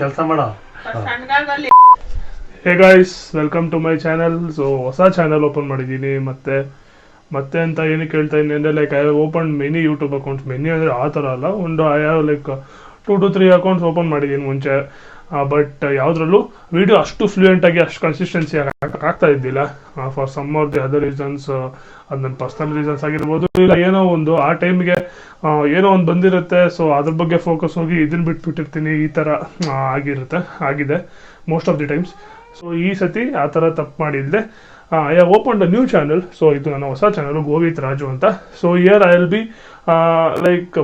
ಕೆಲಸ ಮಾಡ. Hey guys, welcome to my channel. So ಹೊಸ ಚಾನಲ್ ಓಪನ್ ಮಾಡಿದ್ದೀನಿ. ಮತ್ತೆ ಅಂತ ಏನಕ್ಕೆ ಹೇಳ್ತಾ ಇದ್ದೀನಿ ಅಂದರೆ, like I open many YouTube accounts. Many ಅಂದರೆ ಆ ಥರ ಅಲ್ಲ, I have like 2 to 3 accounts open ಮಾಡಿದ್ದೀನಿ ಮುಂಚೆ. ಬಟ್ ಯಾವುದ್ರಲ್ಲೂ ವಿಡಿಯೋ ಅಷ್ಟು ಫ್ಲೂಯೆಂಟಾಗಿ ಅಷ್ಟು ಕನ್ಸಿಸ್ಟೆನ್ಸಿ ಆಗ್ತಾ ಇದ್ದಿಲ್ಲ. For some of the other reasons, ಅದು ನನ್ನ ಪರ್ಸನಲ್ ರೀಸನ್ಸ್ ಆಗಿರ್ಬೋದು, ಇಲ್ಲ ಏನೋ ಒಂದು ಆ ಟೈಮ್ಗೆ ಏನೋ ಒಂದು ಬಂದಿರುತ್ತೆ. ಸೊ ಅದ್ರ ಬಗ್ಗೆ ಫೋಕಸ್ ಹೋಗಿ ಇದನ್ನು ಬಿಟ್ಬಿಟ್ಟಿರ್ತೀನಿ. ಈ ಥರ ಆಗಿದೆ most of the times. So ಈ ಸತಿ ಆ ಥರ ತಪ್ಪು ಮಾಡಿದ್ದೆ. I have open a new channel. So ಇದು ನನ್ನ ಹೊಸ ಚಾನಲ್, ಗೋವಿತ್ ರಾಜು ಅಂತ. So here I will be like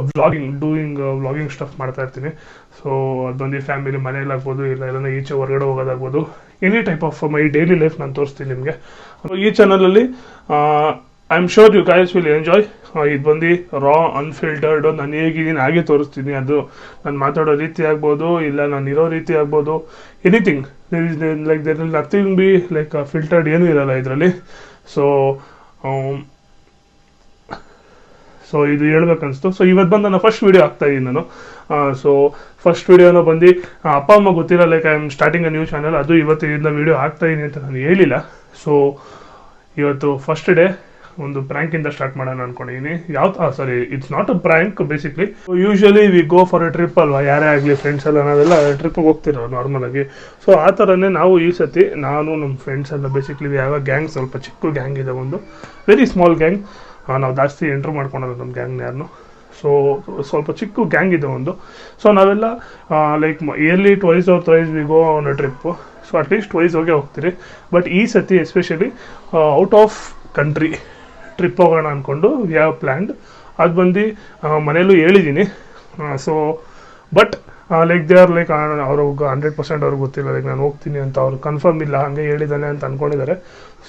vlogging stuff ಮಾಡ್ತಾ ಇರ್ತೀನಿ. ಸೊ ಅದು ಬಂದು ಫ್ಯಾಮಿಲಿ ಮನೇಲಾಗ್ಬೋದು, ಇಲ್ಲ ಎಲ್ಲ ಈಚೆ ಹೊರಗಡೆ ಹೋಗೋದಾಗ್ಬೋದು, any type of my daily life ನಾನು ತೋರಿಸ್ತೀನಿ ನಿಮಗೆ. ಈ ಚಾನಲಲ್ಲಿ I am sure you guys will enjoy. ಇದು ಬಂದು ರಾ ಅನ್ಫಿಲ್ಟರ್ಡ್, ನಾನು ಹೇಗಿದ್ದೀನಿ ಹಾಗೆ ತೋರಿಸ್ತೀನಿ. ಅದು ನಾನು ಮಾತಾಡೋ ರೀತಿ ಆಗ್ಬೋದು, ಇಲ್ಲ ನಾನು ಇರೋ ರೀತಿ ಆಗ್ಬೋದು, anything. There will nothing be like filtered, ಏನೂ ಇರಲ್ಲ ಇದರಲ್ಲಿ. ಸೊ ಇದು ಹೇಳ್ಬೇಕನ್ನಿಸ್ತು. ಸೊ ಇವತ್ತು ಬಂದು ನಾನು ಫಸ್ಟ್ ವೀಡಿಯೋ ಹಾಕ್ತಾ ಇದ್ದೀನಿ ನಾನು. ಸೊ ಫಸ್ಟ್ ವೀಡಿಯೋನ ಬಂದು ಅಪ್ಪ ಅಮ್ಮ ಗೊತ್ತಿಲ್ಲ, like I am starting a new channel. ಅದು ಇವತ್ತಿನಿಂದ ವೀಡಿಯೋ ಹಾಕ್ತಾ ಇದ್ದೀನಿ ಅಂತ ನಾನು ಹೇಳಿಲ್ಲ. ಸೊ ಇವತ್ತು ಫಸ್ಟ್ ಡೇ ಒಂದು ಪ್ರ್ಯಾಂಕಿಂದ ಸ್ಟಾರ್ಟ್ ಮಾಡೋಣ ಅನ್ಕೊಂಡಿದ್ದೀನಿ. It's not a prank basically. Usually we go for A trip ಅಲ್ವಾ, ಯಾರೇ ಆಗಲಿ ಫ್ರೆಂಡ್ಸ್ ಎಲ್ಲ ನಾವೆಲ್ಲ ಟ್ರಿಪ್ಗೆ ಹೋಗ್ತಿರೋ ನಾರ್ಮಲ್ ಆಗಿ. ಸೊ ಆ ಥರನೇ ನಾವು ಈ ಸತಿ ನಾನು ನಮ್ಮ ಫ್ರೆಂಡ್ಸ್ ಎಲ್ಲ ಬೇಸಿಕ್ಲಿ ಯಾವ ಗ್ಯಾಂಗ್, ಸ್ವಲ್ಪ ಚಿಕ್ಕ ಗ್ಯಾಂಗ್ ಇದೆ, ಒಂದು ವೆರಿ ಸ್ಮಾಲ್ ಗ್ಯಾಂಗ್. ನಾವು ಜಾಸ್ತಿ ಎಂಟ್ರ್ ಮಾಡ್ಕೊಳಲ್ಲ ನಮ್ಮ ಗ್ಯಾಂಗ್ನ ಯಾರನ್ನು. ಸೊ ಸ್ವಲ್ಪ ಚಿಕ್ಕ ಗ್ಯಾಂಗ್ ಇದೆ ಒಂದು. ಸೊ ನಾವೆಲ್ಲ like yearly twice we go on a trip. So at least twice ಹೋಗ್ತೀರಿ. ಬಟ್ ಈ ಸತಿ especially out of country trip ಹೋಗೋಣ ಅಂದ್ಕೊಂಡು ವಿ ಹ್ಯಾವ್ ಪ್ಲ್ಯಾನ್ಡ್. ಅದು ಬಂದು ಮನೇಲೂ ಹೇಳಿದ್ದೀನಿ. So but like they are like ಅವ್ರಿಗೆ 100% ಅವ್ರಿಗೆ ಗೊತ್ತಿಲ್ಲ, ಲೈಕ್ ನಾನು ಹೋಗ್ತೀನಿ ಅಂತ ಅವ್ರು ಕನ್ಫರ್ಮ್ ಇಲ್ಲ, ಹಾಗೆ ಹೇಳಿದ್ದಾನೆ ಅಂತ ಅಂದ್ಕೊಂಡಿದ್ದಾರೆ.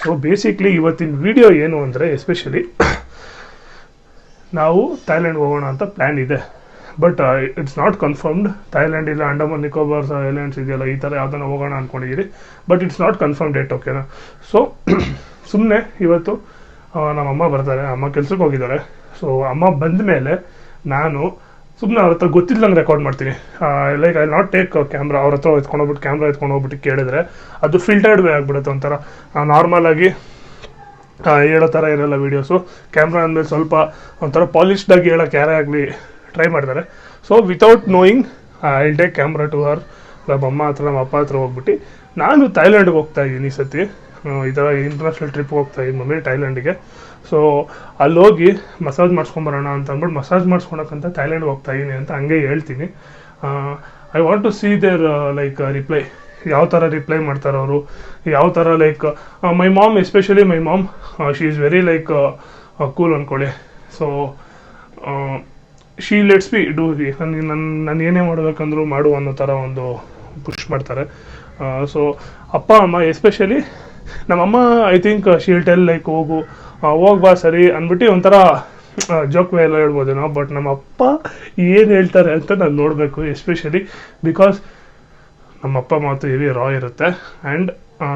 ಸೊ ಬೇಸಿಕ್ಲಿ ಇವತ್ತಿನ ವಿಡಿಯೋ ಏನು ಅಂದರೆ, ಎಸ್ಪೆಷಲಿ ನಾವು ಥೈಲ್ಯಾಂಡ್ಗೆ ಹೋಗೋಣ ಅಂತ ಪ್ಲ್ಯಾನ್ ಇದೆ. But it's not confirmed. Thailand ಇಲ್ಲ ಅಂಡಮಾನ್ ನಿಕೋಬಾರ್ಸ್ ಐಲ್ಯಾಂಡ್ಸ್ ಇದೆಯಲ್ಲ, ಈ ಥರ ಯಾವುದನ್ನ ಹೋಗೋಣ ಅಂದ್ಕೊಂಡಿದ್ದೀರಿ. But it's not confirm date, ಓಕೆನಾ? ಸೊ ಸುಮ್ಮನೆ ಇವತ್ತು ನಮ್ಮಮ್ಮ ಬರ್ತಾರೆ, ಅಮ್ಮ ಕೆಲ್ಸಕ್ಕೆ ಹೋಗಿದ್ದಾರೆ. ಸೊ ಅಮ್ಮ ಬಂದ ಮೇಲೆ ನಾನು ಸುಮ್ಮನೆ ಅವ್ರ ಹತ್ರ ಗೊತ್ತಿಲ್ಲಂಗೆ ರೆಕಾರ್ಡ್ ಮಾಡ್ತೀನಿ. Like I not take camera. ಅವ್ರ ಹತ್ರ ಕ್ಯಾಮ್ರಾ ಎತ್ಕೊಂಡು ಹೋಗ್ಬಿಟ್ಟು ಕೇಳಿದ್ರೆ ಅದು ಫಿಲ್ಟರ್ಡ್ ವೇ ಆಗಿಬಿಡುತ್ತೆ. ಒಂಥರ ನಾರ್ಮಲ್ ಆಗಿ ಹೇಳೋ ಥರ ಇರೋಲ್ಲ ವೀಡಿಯೋಸು. ಕ್ಯಾಮ್ರಾ ಅಂದಮೇಲೆ ಸ್ವಲ್ಪ ಒಂಥರ ಪಾಲಿಶ್ಡಾಗಿ ಹೇಳೋಕ್ಕೆ ಯಾರೇ ಆಗಲಿ ಟ್ರೈ ಮಾಡ್ತಾರೆ. So without knowing I take camera to her. ನಮ್ಮ ಅಮ್ಮ ಹತ್ರ, ನಮ್ಮ ಅಪ್ಪ ಹತ್ರ ಹೋಗ್ಬಿಟ್ಟು ನಾನು ಥೈಲ್ಯಾಂಡ್ಗೆ ಹೋಗ್ತಾ ಇದ್ದೀನಿ ಈ ಸತಿ. ಈ ಥರ ಇಂಟರ್ನ್ಯಾಷನಲ್ ಟ್ರಿಪ್ಗೆ ಹೋಗ್ತಾ ಇದ್ದೀನಿ ಮಮ್ಮಿ, ಥೈಲ್ಯಾಂಡಿಗೆ. ಸೊ ಅಲ್ಲಿ ಹೋಗಿ ಮಸಾಜ್ ಮಾಡಿಸ್ಕೊಂಬರೋಣ ಅಂತ ಅಂದ್ಬಿಟ್ಟು ಮಸಾಜ್ ಮಾಡಿಸ್ಕೊಳಕ್ಕಂತ ಥೈಲ್ಯಾಂಡ್ಗೆ ಹೋಗ್ತಾ ಇದ್ದೀನಿ ಅಂತ ಹಂಗೆ ಹೇಳ್ತೀನಿ. I want to see their like reply, ಯಾವ ಥರ ರಿಪ್ಲೈ ಮಾಡ್ತಾರೆ ಅವರು, ಯಾವ ಥರ like my mom, especially my mom, she is very like cool ಅಂದ್ಕೊಳ್ಳಿ. So she let's be do the, ನಾನು ಏನೇ ಮಾಡಬೇಕಂದ್ರೂ ಮಾಡು ಅನ್ನೋ ಥರ ಒಂದು ಪುಷ್ ಮಾಡ್ತಾರೆ. ಸೊ ಅಪ್ಪ ಅಮ್ಮ ಎಸ್ಪೆಷಲಿ ನಮ್ಮಮ್ಮ I think Sheel tell like ಹೋಗ್ಬಾ ಸರಿ ಅಂದ್ಬಿಟ್ಟು ಒಂಥರ ಜೋಕ್ ವೇ ಎಲ್ಲ ಹೇಳ್ಬೋದು ನಾವು. ಬಟ್ ನಮ್ಮ ಅಪ್ಪ ಏನು ಹೇಳ್ತಾರೆ ಅಂತ ನಾನು ನೋಡಬೇಕು, ಎಸ್ಪೆಷಲಿ ಬಿಕಾಸ್ ನಮ್ಮ ಅಪ್ಪ ಮಾತು ಹೆವಿ ರಾ ಇರುತ್ತೆ. ಆ್ಯಂಡ್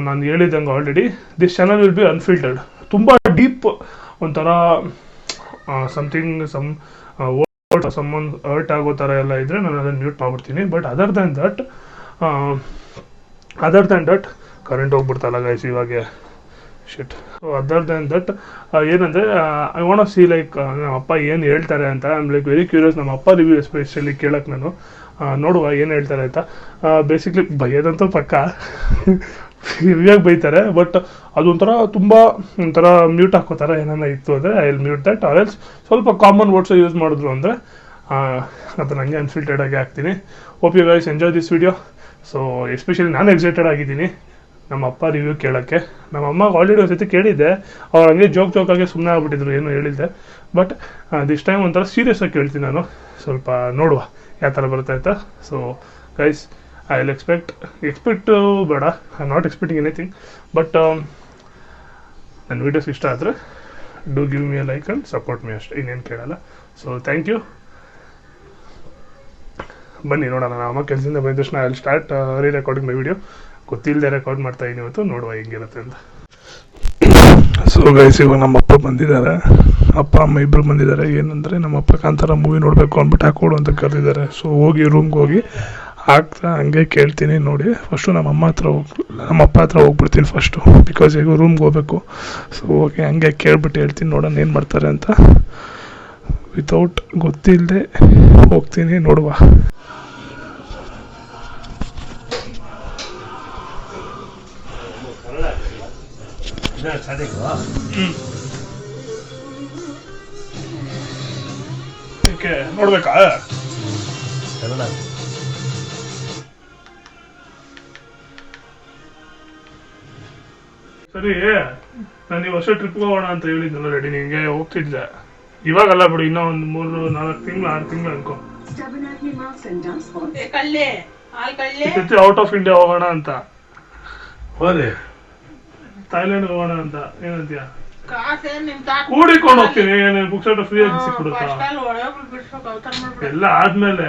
ನಾನು ಹೇಳಿದಂಗೆ already this channel will be unfiltered. ತುಂಬ ಡೀಪ್ ಒಂಥರ ಸಮ್ಮನ್ ಹರ್ಟ್ ಆಗೋ ಥರ ಎಲ್ಲ ಇದ್ದರೆ ನಾನು ಅದನ್ನು ಮ್ಯೂಟ್ ಮಾಡ್ಬಿಡ್ತೀನಿ. But other than that current ಹೋಗ್ಬಿಡ್ತಲ್ಲ ಗೈಸ್ ಇವಾಗ, shit. So other than that ಏನಂದರೆ ಐ ವಾಂಟ್ ಸಿ ಲೈಕ್ ನಮ್ಮ ಅಪ್ಪ ಏನು ಹೇಳ್ತಾರೆ ಅಂತ. I am like very curious ನಮ್ಮ ಅಪ್ಪ ರಿವ್ಯೂ ಎಸ್ಪೆಷಲಿ ಕೇಳಕ್ಕೆ ನಾನು. ನೋಡುವ ಏನು ಹೇಳ್ತಾರೆ ಅಂತ. ಬೇಸಿಕ್ಲಿ ಬೈಯೋದಂತೂ ಪಕ್ಕ ಹೆವಿಯಾಗಿ ಬೈತಾರೆ. ಬಟ್ ಅದೊಂಥರ ತುಂಬ ಒಂಥರ ಮ್ಯೂಟ್ ಹಾಕೋತಾರೆ ಏನಾರ ಇತ್ತು ಅಂದರೆ I will mute that. Or else ಸ್ವಲ್ಪ ಕಾಮನ್ ವರ್ಡ್ಸ್ ಯೂಸ್ ಮಾಡಿದ್ರು ಅಂದರೆ ಅದನ್ನು ಹಂಗೆ ಅನ್ಫಿಲ್ಟರ್ಡ್ ಆಗಿ ಹಾಕ್ತೀನಿ. Hope you guys enjoy this video. So especially ನಾನು ಎಕ್ಸೈಟೆಡ್ ಆಗಿದ್ದೀನಿ ನಮ್ಮ ಅಪ್ಪ ರಿವ್ಯೂ ಕೇಳೋಕ್ಕೆ. ನಮ್ಮ ಅಮ್ಮಗೆ ಆಲ್ರೆಡಿ ಒಂದು ಸತಿ ಕೇಳಿದ್ದೆ, ಅವ್ರು ಹಂಗೆ ಜೋಕಾಗಿ ಸುಮ್ಮನೆ ಆಗ್ಬಿಟ್ಟಿದ್ರು, ಏನು ಹೇಳಿದ್ದೆ. ಬಟ್ ದಿಸ್ ಟೈಮ್ ಒಂಥರ ಸೀರಿಯಸ್ ಆಗಿ ಕೇಳ್ತೀನಿ ನಾನು. ಸ್ವಲ್ಪ ನೋಡುವ ಯಾವ ಥರ ಬರುತ್ತೆ ಅಂತ. So guys I will expect ಬೇಡ, I am not expecting anything. But ನನ್ನ ವೀಡಿಯೋಸ್ ಇಷ್ಟ ಆದರೆ do give me a like and support me, ಅಷ್ಟೇ, ಇನ್ನೇನು ಕೇಳಲ್ಲ. So thank you. ಬನ್ನಿ ನೋಡೋಣ. ನಮ್ಮ ಅಮ್ಮ ಕೆಲಸದಿಂದ ಬಂದ ತಕ್ಷಣ I will start recording my video. ಗೊತ್ತಿಲ್ಲದೆ ರೆಕಾರ್ಡ್ ಮಾಡ್ತಾ ಇದ್ದೀನಿ ಇವತ್ತು, ನೋಡುವ ಹೆಂಗಿರುತ್ತೆ ಅಂತ. ಸೊ ಗೈಸ್ ಇವಾಗ ನಮ್ಮ ಅಪ್ಪ ಬಂದಿದ್ದಾರೆ. ಅಪ್ಪ ಅಮ್ಮ ಇಬ್ಬರು ಬಂದಿದ್ದಾರೆ. ಏನಂದರೆ ನಮ್ಮ ಅಪ್ಪ ಕಾಂತಾರ ಮೂವಿ ನೋಡಬೇಕು ಅಂದ್ಬಿಟ್ಟು ಹಾಕೊಡು ಅಂತ ಕರೆದಿದ್ದಾರೆ. ಸೊ ಹೋಗಿ ರೂಮ್ಗೆ ಹೋಗಿ ಆಗ್ತಾ ಹಂಗೆ ಕೇಳ್ತೀನಿ ನೋಡಿ. ಫಸ್ಟು ನಮ್ಮ ಅಪ್ಪ ಹತ್ರ ಹೋಗ್ಬಿಡ್ತೀನಿ ಫಸ್ಟು, ಬಿಕಾಸ್ ಈಗ ರೂಮ್ಗೆ ಹೋಗ್ಬೇಕು. ಸೊ ಹೋಗಿ ಹಂಗೆ ಕೇಳ್ಬಿಟ್ಟು ಹೇಳ್ತೀನಿ, ನೋಡೋಣ ಏನು ಮಾಡ್ತಾರೆ ಅಂತ. ವಿತೌಟ್ ಗೊತ್ತಿಲ್ಲದೆ ಹೋಗ್ತೀನಿ, ನೋಡುವ. ನೋಡ್ಬೇಕಾ ಸರಿ, ನಾನು ಈ ವರ್ಷ ಟ್ರಿಪ್ಗೆ ಹೋಗೋಣ ಅಂತ ಹೇಳಿದ್ನಲ್ಲ ರೆಡಿ, ನಿಂಗೆ ಹೋಗ್ತಿದ್ದೆ. ಇವಾಗಲ್ಲ ಬಿಡು, ಇನ್ನೂ ಒಂದು 3-4 ತಿಂಗಳು 6 ತಿಂಗಳು ಅನ್ಕೋ. ಔಟ್ ಆಫ್ ಇಂಡಿಯಾ ಹೋಗೋಣ ಅಂತ, ಥೈಲ್ಯಾಂಡ್ ಹೋಗೋಣ ಅಂತ. ಏನಂತೀಯ? ಕೂಡಿಕೊಂಡು ಹೋಗ್ತೀನಿ, ಬುಕ್ಸ್ ಫ್ರೀ ಆಗಿ ಸಿಕ್ಬಿಡುತ್ತಾ? ಎಲ್ಲ ಆದ್ಮೇಲೆ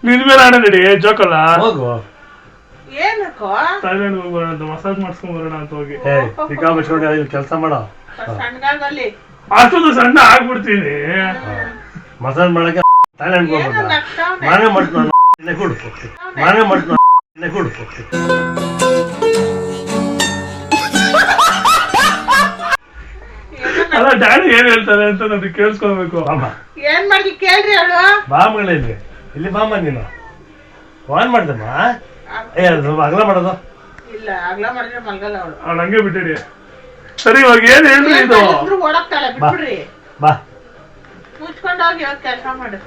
ನಿನ್ ಮೇಲೆ ಆಡ ನಡಿ, ಜೋಕಲ್ಲ. ಥೈಲ್ಯಾಂಡ್ ಹೋಗೋಣ ಅಂತ, ಮಸಾಜ್ ಮಾಡ್ಸ್ಕೊಂಡ್ ಬರೋಣ ಅಂತ ಹೋಗಿ ಕೆಲಸ ಮಾಡೋ. ಅಷ್ಟೊಂದು ಸಣ್ಣ ಆಗ್ಬಿಡ್ತೀನಿ. ಮಸಾಜ್ ಮಾಡಕ್ಕೆ ಥೈಲ್ಯಾಂಡ್ ಹೋಗ್ಬೋದು. ನಾನೇ ಮಾಡ್ತೀನಿ, ನಾನೇ ಮಾಡ್ತೀನಿ. ಅಲ್ಲ, ಡ್ಯಾಡಿ ಏನ್ ಹೇಳ್ತಾರೆ ಅಂತ ನಮ್ಗೆ ಕೇಳಿಸ್ಕೊಳ್ಬೇಕು. ಏನ್ ಮಾಡಿ ಕೇಳ್ರಿ ಅವಳು. ಬಾಂಬ್ ಇಲ್ಲಿ ಬಾಂಬ ನೀನು ಆನ್ ಮಾಡ್ದಮ್ಮ. ಅಗಲ ಮಾಡೋದು ಇಲ್ಲ, ಅಗಲ ಮಾಡಿದ್ರೆ ಮಲ್ಗಲ್ಲ ಅವಳು. ಅವಳು ಹಂಗೆ ಬಿಟ್ಟಿಡಿ. ಸರಿ, ಇವಾಗ ಏನ್ ಹೇಳ್ರಿ ಇದು? ಓಡಕ್ತಾಳೆ, ಬಿಟ್ಬಿಡ್ರಿ. ಬಾ, ಮುಚ್ಕೊಂಡೋಗಿ ಇವತ್ತು ಕೆಲಸ ಮಾಡು.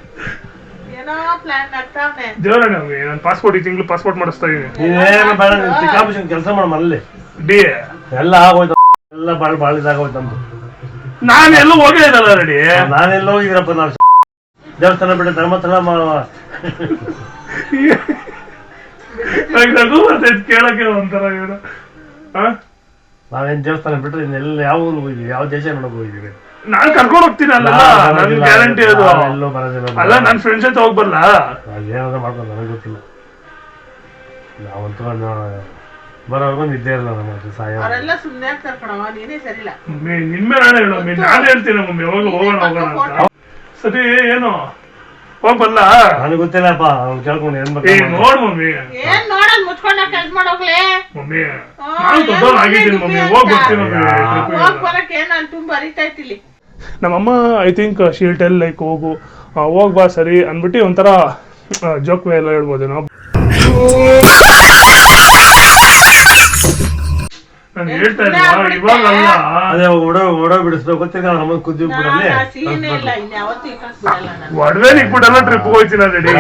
ಏನೋ ಪ್ಲಾನ್ ಆಗ್ತಾವನೆ. ದೇವರಣ್ಣ, ನಾನು ಪಾಸ್ಪೋರ್ಟ್ ಈ ತಿಂಗಳು ಪಾಸ್ಪೋರ್ಟ್ ಮಾಡಿಸ್ತಾ ಇದೀನಿ. ನೀನೇನು ಬೇಡ, ಚಿಕ್ಕಾಪುಷನ್ ಕೆಲಸ ಮಾಡ ಮಲ್ಲಿ. ಡಿ ಎಲ್ಲ ಆಗೋಯ್ತು, ಎಲ್ಲ ಬಾಳ ಇದಾಗೋಯ್ತು ನಮ್ದು. ನಾನು ಎಲ್ಲೂ ಹೋಗೇ ಇರಲ್ಲ ರೆಡಿ. ನಾನೆಲ್ಲ ಹೋಗಿದ್ರಪ್ಪ, ನಾವು ದೇವಸ್ಥಾನ ಬಿಟ್ಟು ಧರ್ಮಸ್ಥಳ ನಗು ಬರ್ತೈತೆ ಕೇಳಕ್ಕೆ ಒಂಥರ. ಏನು ನಾವೇನ್ ದೇವಸ್ಥಾನ ಬಿಟ್ರೆ ಇನ್ನೆಲ್ಲ ಯಾವ ಊರು ಹೋಗಿದ್ವಿ, ಯಾವ ದೇಶ ನೋಡಕ್ ಹೋಗಿದ್ವಿ. ನಾನ್ ಕರ್ಕೊಂಡು ಹೋಗ್ತೀನಿ, ಅಲ್ಲ ನನ್ ಗ್ಯಾರಂಟಿ ಅದು. ಎಲ್ಲೋ ಬರೋದಿಲ್ಲ. ಅಲ್ಲ, ನನ್ ಫ್ರೆಂಡ್ಸ್ ಜೊತೆ ಹೋಗ್ಬರ್ಲ? ಅದೇನಾದ್ರು ಮಾಡ್ಕೊಂಡು ನನಗೆ ಗೊತ್ತಿಲ್ಲ. ನಾವಂತೂ ಬರೋರ್ಗು ನಿದ್ದೆ ಇರಲ್ಲ ನಮ್ಮ ಸಾಯ. ಅವರೆಲ್ಲ ಸುಮ್ಮನೆ ಕರ್ಕೊಳವ, ನೀನೇ ಸರಿಲ್ಲ. ನಿನ್ಮೆ ನಾನು ಹೇಳೋ, ನಾನು ಹೇಳ್ತೀನಿ ಮಮ್ಮಿ ಯಾವಾಗ ಹೋಗೋಣ ಅಂತ. ಸರಿ, ಏನು ಹೋಗ್ಬಲ್ಲ? ನನಗೆ ಗೊತ್ತಿಲ್ಲಪ್ಪ, ಅವ್ನು ಕೇಳ್ಕೊಂಡು ಏನ್ ನೋಡ್ ಮಮ್ಮಿ. ಏನ್ ನೋಡೋದ್ ಮುಚ್ಕೊಂಡ ಕೆಲ್ಸ ಮಾಡೋಗ್ಲಿ ಮಮ್ಮಿ. ನಾನು ದೊಡ್ಡವ್ರು ಆಗಿದ್ದೀನಿ ಮಮ್ಮಿ, ಹೋಗ್ ಬರ್ತೀನಿ ಮಮ್ಮಿ. ಹೋಗ್ ಬರಕ್ ಏನ್ ನಾನು ತುಂಬಾ ಅರಿತೈತಿಲಿ. ನಮ್ಮಮ್ಮ I think Sheel tell like ಹೋಗ್ ಬಾ ಸರಿ ಅಂದ್ಬಿಟ್ಟು ಒಂಥರ ಜೋಕ್ ವೇ ಎಲ್ಲ ಹೇಳ್ಬೋದು ನಾವು. ನಾನು ಹೇಳ್ತಾ ಇದ್ದ ಇವಾಗಲ್ಲ, ಅದೇ ಒಡ ಬಿಡಿಸ್ಬೇಕು ಗೊತ್ತಿಲ್ಲ. ನಮ್ಮ ಕುದ್ದಿ ಒಡವೆ ಇಕ್ಬಿಟ್ಟೆಲ್ಲ ಟ್ರಿಪ್ ಹೋಗ್ತೀನಿ ರೆಡಿ.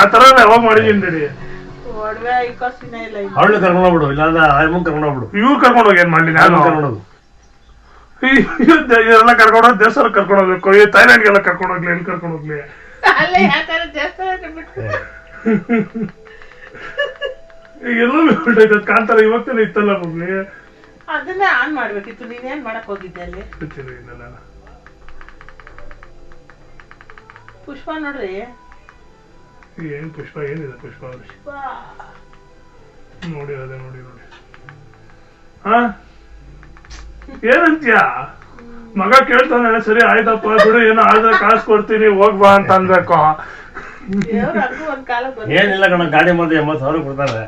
ಆತರ ಯಾವಾಗ ಮಾಡಿದೀನಿ ರೆಡಿ. ಅವಳು ಕರ್ಕೊಂಡು ಹೋಗ್ಬಿಡು, ಇಲ್ಲಾಂದ್ರೆ ಆಯಮ್ಮನ್ ಕರ್ಕೊಂಡು ಹೋಗ್ಬಿಡು. ಇವ್ರು ಕರ್ಕೊಂಡು ಹೋಗಿ ಏನ್ ಮಾಡ್ಲಿ? ನಾನು ಕರ್ಕೊಂಡೋದು ಇದೆಲ್ಲ ಕರ್ಕೊಂಡು ಹೋಗಿ ದೇವಸ್ಥಾನ ಕರ್ಕೊಂಡು ಹೋಗ್ಬೇಕು. ಈ ಥೈಲ್ಯಾಂಡ್ಗೆಲ್ಲ ಕರ್ಕೊಂಡು ಹೋಗ್ಲಿ, ಎಲ್ಲಿ ಕರ್ಕೊಂಡು ಹೋಗ್ಲಿ? ಎಲ್ಲ ಬಿಟ್ಟೈತೆ ಕಾಂತಾರ. ಇವತ್ತೇನೆ ಇತ್ತಲ್ಲ ಮಮ್ಮಿ, ಅದನ್ನೇ ಆನ್ ಮಾಡ್ಬೇಕಿತ್ತು. ನೀನೇನ್ ಮಾಡಕ್ ಹೋಗಿದ್ದೆ ಅಲ್ಲಿ? ಪುಷ್ಪ ನೋಡ್ರಿ. ಏನ್ ಪುಷ್ಪ? ಏನಿದೆ ಪುಷ್ಪ? ನೋಡಿ ಅದೇ ನೋಡಿ. ಹಾ, ಏನಂತ್ಯ? ಮಗ ಕೇಳ್ತಾನೆ, ಸರಿ ಆಯ್ತಪ್ಪ ಬಿಡು, ಏನೋ ಆದ್ರೆ ಕಾಸು ಕೊಡ್ತೀನಿ ಹೋಗ್ಬಾ ಅಂತ ಅನ್ಬೇಕು. ಏನಿಲ್ಲ ಕಣ, ಗಾಡಿ ಮಾಡಿ 80,000 ಕೊಡ್ತಾರೆ,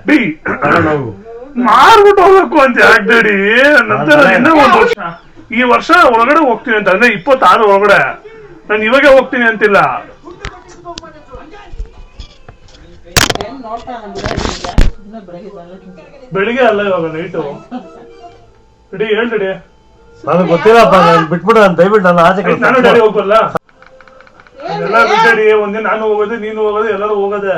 ಮಾರ್ಬಿಟ್ಟು ಹೋಗ್ಬೇಕು ಅಂತ ಯಾಕಡಿ. ನಂತರ ಇನ್ನೂ 1 ವರ್ಷ, ಈ ವರ್ಷ ಒಳಗಡೆ ಹೋಗ್ತೀನಿ ಅಂತ ಅಂದ್ರೆ 26 ಒಳಗಡೆ. ನಾನು ಇವಾಗ ಹೋಗ್ತೀನಿ ಅಂತಿಲ್ಲ. ಬೆಳಿಗ್ಗೆ ಅಲ್ಲ, ಇವಾಗ ನೈಟು. ರೆಡಿ ಹೇಳ್ರಿ. ನನಗೆ ಗೊತ್ತಿಲ್ಲಪ್ಪ, ಬಿಟ್ಬಿಡು ಅಂತ ದಯವಿಟ್ಟು. ನಾನು ಆಚೆ ನಾನು ರೆಡಿ ಹೋಗ್ಬಲ್ಲ. ಎಲ್ಲ ಬಿಟ್ಟಡಿ, ಒಂದಿನ ನಾನು ಹೋಗೋದು, ನೀನು ಹೋಗೋದು, ಎಲ್ಲರೂ ಹೋಗೋದೆ.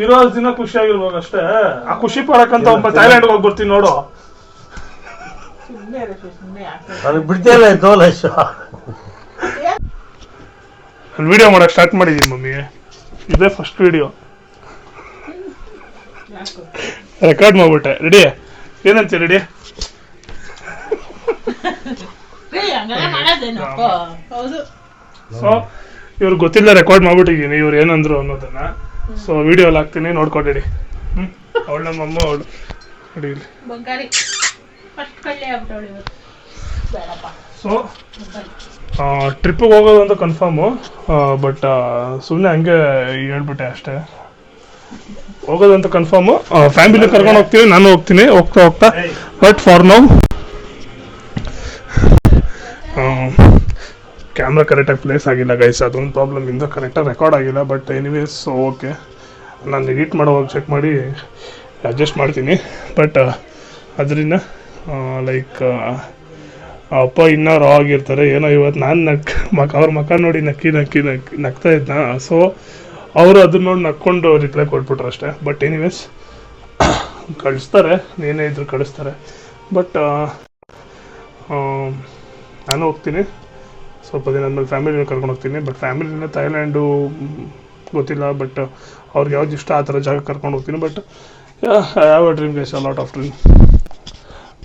ಇರೋ ದಿನ ಖುಷಿಯಾಗಿರ್ಬೇಕು ಅಷ್ಟೇ. ಆ ಖುಷಿ ಪಡಕಂತ ಒಬ್ಬ ಥೈಲ್ಯಾಂಡ್ ಹೋಗಿ ಬರ್ತೀನಿ ನೋಡು. ನನಗೆ ಬಿಡ್ತಿಲ್ಲ ತೋಲ. ನಾನು ವಿಡಿಯೋ ಮಾಡಕ್ ಸ್ಟಾರ್ಟ್ ಮಾಡಿದ್ದೀನಿ ಮಮ್ಮಿ. ಇದೇ ಫಸ್ಟ್ ವಿಡಿಯೋ ರೆಕಾರ್ಡ್ ಮಾಡ್ಬಿಟ್ಟೆ. ರೆಡಿ? ಏನಂತ ರೆಡಿ? ಸೊ ಇವ್ರಿಗೆ ಗೊತ್ತಿಲ್ಲ ರೆಕಾರ್ಡ್ ಮಾಡ್ಬಿಟ್ಟಿದ್ದೀನಿ ಇವ್ರು ಏನಂದ್ರು ಅನ್ನೋದನ್ನ. ಸೊ ವಿಡಿಯೋ ಅಲ್ಲಿ ಹಾಕ್ತೀನಿ, ನೋಡ್ಕೊಡಿ. ಅವಳು ನಮ್ಮಮ್ಮ ಅವಳು ನೋಡಿ ಇಲ್ಲಿ. ಬಂಗಾರಿ ಫಸ್ಟ್ ಕಳ್ಳೆ ಆಗ್ಬಿಟ್ಟವಳು ಇವತ್ತು. ಬೇಡಪ್ಪ ಸೊ ಟ್ರಿಪ್ಪಿಗೆ ಹೋಗೋದು ಅಂತ ಕನ್ಫರ್ಮು, ಬಟ್ ಸುಮ್ಮನೆ ಹಂಗೆ ಹೇಳ್ಬಿಟ್ಟೆ ಅಷ್ಟೇ. ಹೋಗೋದಂತ ಕನ್ಫರ್ಮು, ಫ್ಯಾಮಿಲಿ ಕರ್ಕೊಂಡು ಹೋಗ್ತೀನಿ, ನಾನು ಹೋಗ್ತೀನಿ ಹೋಗ್ತಾ ಹೋಗ್ತಾ. ಬಟ್ ಫಾರ್ ನೌ ಕ್ಯಾಮ್ರಾ ಕರೆಕ್ಟಾಗಿ ಪ್ಲೇಸ್ ಆಗಿಲ್ಲ ಗೈಸ್, ಅದೊಂದು ಪ್ರಾಬ್ಲಮ್ ಇಂದ ಕರೆಕ್ಟಾಗಿ ರೆಕಾರ್ಡ್ ಆಗಿಲ್ಲ. ಬಟ್ ಎನಿವೇಸ್ ಓಕೆ, ನಾನು ಎಡಿಟ್ ಮಾಡೋವಾಗ ಚೆಕ್ ಮಾಡಿ ಅಡ್ಜಸ್ಟ್ ಮಾಡ್ತೀನಿ. ಬಟ್ ಅದರಿಂದ ಲೈಕ್ ಅಪ್ಪ ಇನ್ನೂ ರಾ ಆಗಿರ್ತಾರೆ. ಏನೋ ಇವತ್ತು ನಾನು ಅವ್ರ ಮಕ್ಕ ನೋಡಿ ನಗ್ತಾ ಇದ್ನ. ಸೊ ಅವರು ಅದನ್ನ ನೋಡಿ ನಕ್ಕೊಂಡು ರಿಪ್ಲೈ ಕೊಟ್ಬಿಟ್ರು ಅಷ್ಟೇ. ಬಟ್ ಎನಿವೇಸ್ ಕಳಿಸ್ತಾರೆ, ಏನೇ ಇದ್ರು ಕಳಿಸ್ತಾರೆ. ಬಟ್ ನಾನು ಹೋಗ್ತೀನಿ ಸ್ವಲ್ಪ ದಿನ ಆದಮೇಲೆ, ಫ್ಯಾಮಿಲಿನ ಕರ್ಕೊಂಡು ಹೋಗ್ತೀನಿ. ಬಟ್ ಫ್ಯಾಮಿಲಿನ ಥೈಲ್ಯಾಂಡು ಗೊತ್ತಿಲ್ಲ, ಬಟ್ ಅವ್ರಿಗೆ ಯಾವ್ದು ಇಷ್ಟ ಆ ಥರ ಜಾಗ ಕರ್ಕೊಂಡು ಹೋಗ್ತೀನಿ. But I have a dream guys, a lot of dream.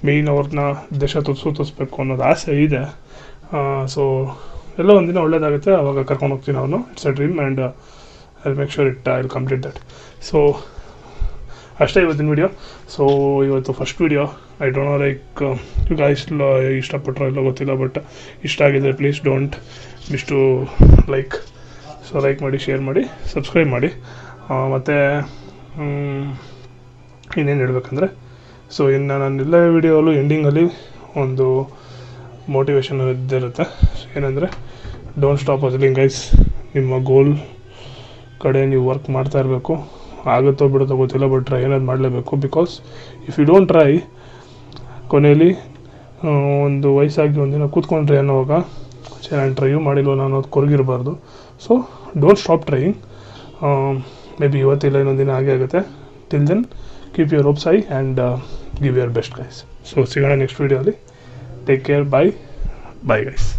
Main ಅವ್ರನ್ನ ದೇಶ ತೋರಿಸ್ಬೇಕು ಅನ್ನೋದು ಆಸೆ ಇದೆ. ಸೊ ಎಲ್ಲ ಒಂದಿನ ಒಳ್ಳೇದಾಗುತ್ತೆ, ಅವಾಗ ಕರ್ಕೊಂಡು ಹೋಗ್ತೀನಿ ಅವನು. It's a dream and I make sure I will complete that. So ಅಷ್ಟೇ ಇವತ್ತಿನ ವಿಡಿಯೋ. ಸೊ ಇವತ್ತು first video. I don't know like you guys ಇಷ್ಟಪಟ್ಟರೋ ಇಲ್ಲ ಗೊತ್ತಿಲ್ಲ, ಬಟ್ ಇಷ್ಟ ಆಗಿದ್ರೆ please don't miss to like. So like ಮಾಡಿ, ಶೇರ್ ಮಾಡಿ, ಸಬ್ಸ್ಕ್ರೈಬ್ ಮಾಡಿ. ಮತ್ತು ಇನ್ನೇನು ಹೇಳ್ಬೇಕಂದ್ರೆ, ಸೊ ಇನ್ನು ನಾನೆಲ್ಲ ವಿಡಿಯೋಲ್ಲೂ ಎಂಡಿಂಗಲ್ಲಿ ಒಂದು ಮೋಟಿವೇಶನ್ ಇದ್ದಿರುತ್ತೆ. ಏನಂದರೆ ಡೋಂಟ್ ಸ್ಟಾಪ್ ಹಸ್ಲಿಂಗ್ ಗೈಸ್. ನಿಮ್ಮ ಗೋಲ್ ಕಡೆ ನೀವು ವರ್ಕ್ ಮಾಡ್ತಾ ಇರಬೇಕು. ಆಗುತ್ತೋ ಬಿಡುತ್ತೋ ಗೊತ್ತಿಲ್ಲ, ಬಟ್ ಟ್ರೈ ಏನಾದ್ರು ಮಾಡಲೇಬೇಕು. Because if you don't try, ಕೊನೆಯಲ್ಲಿ ಒಂದು ವಯಸ್ಸಾಗಿ ಒಂದಿನ ಕೂತ್ಕೊಂಡ್ರೆ ಅನ್ನೋವಾಗ ನಾನು ಟ್ರೈಯೂ ಮಾಡಿಲ್ವ ನಾನು ಅದು ಕೊರಗಿರಬಾರ್ದು. So don't stop trying. Maybe ಇವತ್ತಿಲ್ಲ ಇನ್ನೊಂದಿನ ಹಾಗೆ ಆಗುತ್ತೆ. Till then keep your hopes high and give your best guys. So ಸಿಗೋಣ ನೆಕ್ಸ್ಟ್ ವೀಡಿಯೋಲಿ. Take care, bye guys.